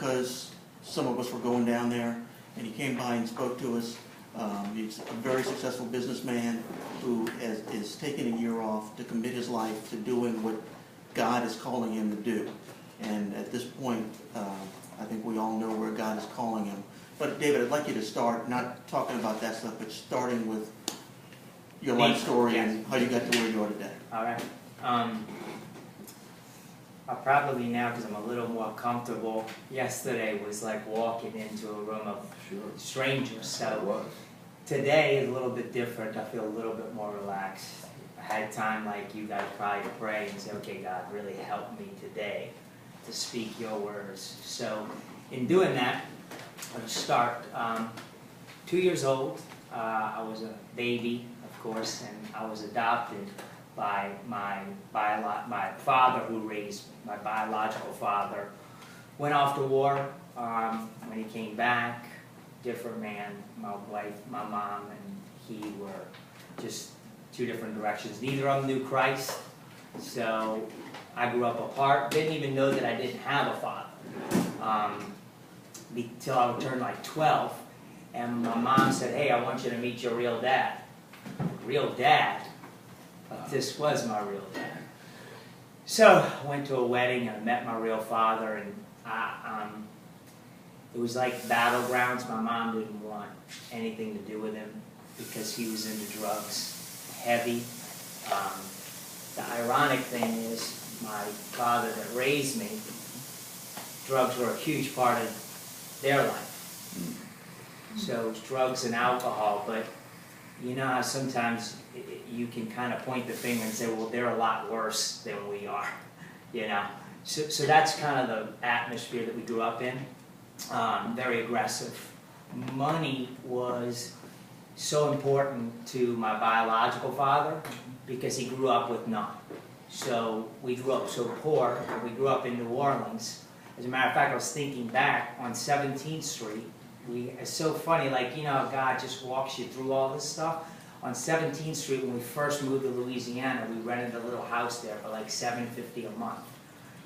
because some of us were going down there, and he came by and spoke to us. He's a very successful businessman who is taking a year off to commit his life to doing what God is calling him to do. And at this point, I think we all know where God is calling him. But David, I'd like you to start, not talking about that stuff, but starting with your life story and how you got to where you are today. All right. I'll probably now, because I'm a little more comfortable. Yesterday was like walking into a room of strangers. So today is a little bit different. I feel a little bit more relaxed. I had time, like you guys, probably to pray and say, okay, God, really help me today to speak your words. So in doing that, I'll start. 2 years old, I was a baby, of course, and I was adopted by my father who raised me. My biological father went off to war. When he came back, different man. My wife, my mom, and he were just two different directions. Neither of them knew Christ, so I grew up apart. Didn't even know that I didn't have a father until I turned like 12. And my mom said, hey, I want you to meet your real dad. Real dad? But this was my real dad. So I went to a wedding and I met my real father, and it was like battlegrounds. My mom didn't want anything to do with him because he was into drugs, heavy. The ironic thing is my father that raised me, drugs were a huge part of their life. So drugs and alcohol, but you know how sometimes you can kind of point the finger and say, well, they're a lot worse than we are, you know. So that's kind of the atmosphere that we grew up in, very aggressive. Money was so important to my biological father because he grew up with none. So we grew up so poor. We grew up in New Orleans. As a matter of fact, I was thinking back on 17th Street. It's so funny, like, you know, how God just walks you through all this stuff. On 17th Street, when we first moved to Louisiana, we rented a little house there for like $7.50 a month.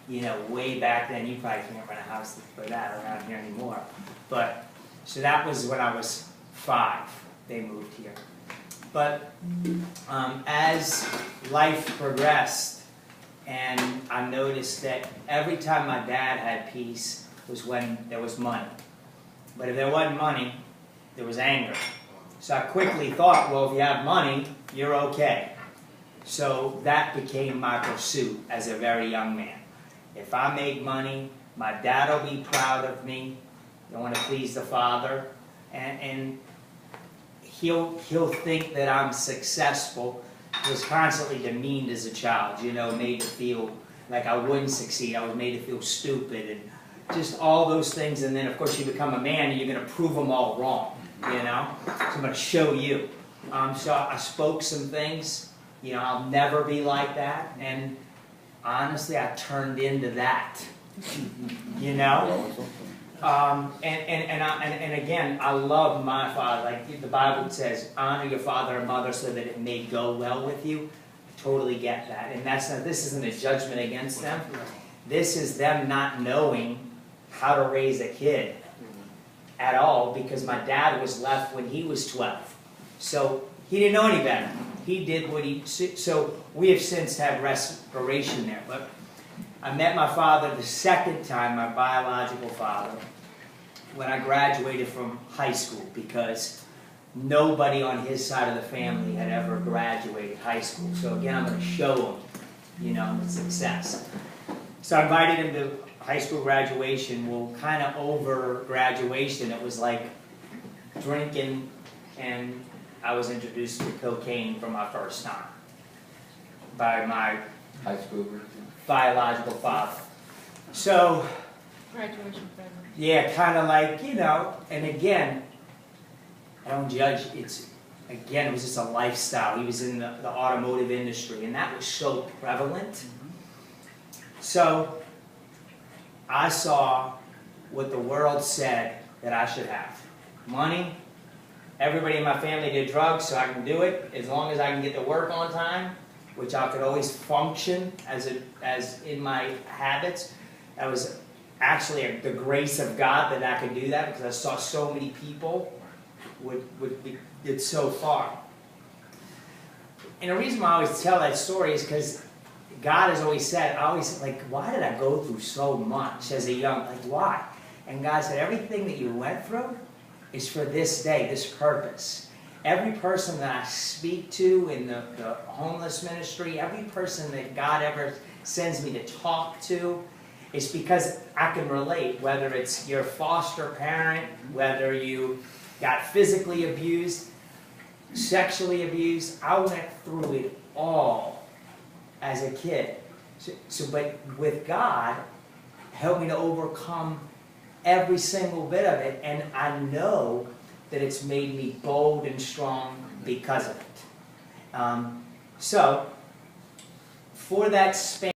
You know, way back then, you probably can't rent a house for that around here anymore. But, so that was when I was 5, they moved here. But as life progressed, and I noticed that every time my dad had peace was when there was money. But if there wasn't money, there was anger. So I quickly thought, well, if you have money, you're okay. So that became my pursuit as a very young man. If I make money, my dad will be proud of me. I want to please the Father. And he'll think that I'm successful. I was constantly demeaned as a child, you know, made to feel like I wouldn't succeed. I was made to feel stupid and just all those things. And then, of course, you become a man and you're going to prove them all wrong, you know. So I'm going to show you. So I spoke some things, you know, I'll never be like that. And honestly, I turned into that, you know. And again, I love my father. Like the Bible says, honor your father and mother so that it may go well with you. I totally get that. And that's not, this isn't a judgment against them. This is them not knowing how to raise a kid at all, because my dad was left when he was 12. So he didn't know any better. He did what he... So we have since had restoration there. But I met my father the second time, my biological father, when I graduated from high school, because nobody on his side of the family had ever graduated high school. So again, I'm going to show him, you know, the success. So I invited him to high school graduation. Well, kind of over graduation, it was like drinking, and I was introduced to cocaine for my first time by my high school biological father. So, Graduation present. yeah, kind of like, you know, and again, I don't judge, again, it was just a lifestyle. He was in the automotive industry, and that was so prevalent. So, I saw what the world said that I should have. Money. Everybody in my family did drugs, so I can do it as long as I can get to work on time, which I could always function as in my habits. That was actually the grace of God that I could do that, because I saw so many people get so far. And the reason why I always tell that story is because God has always said, why did I go through so much as a young, why? And God said, everything that you went through is for this day, this purpose. Every person that I speak to in the homeless ministry, every person that God ever sends me to talk to, it's because I can relate, whether it's your foster parent, whether you got physically abused, sexually abused. I went through it all as a kid. But with God, helped me to overcome every single bit of it, and I know that it's made me bold and strong because of it. So, for that span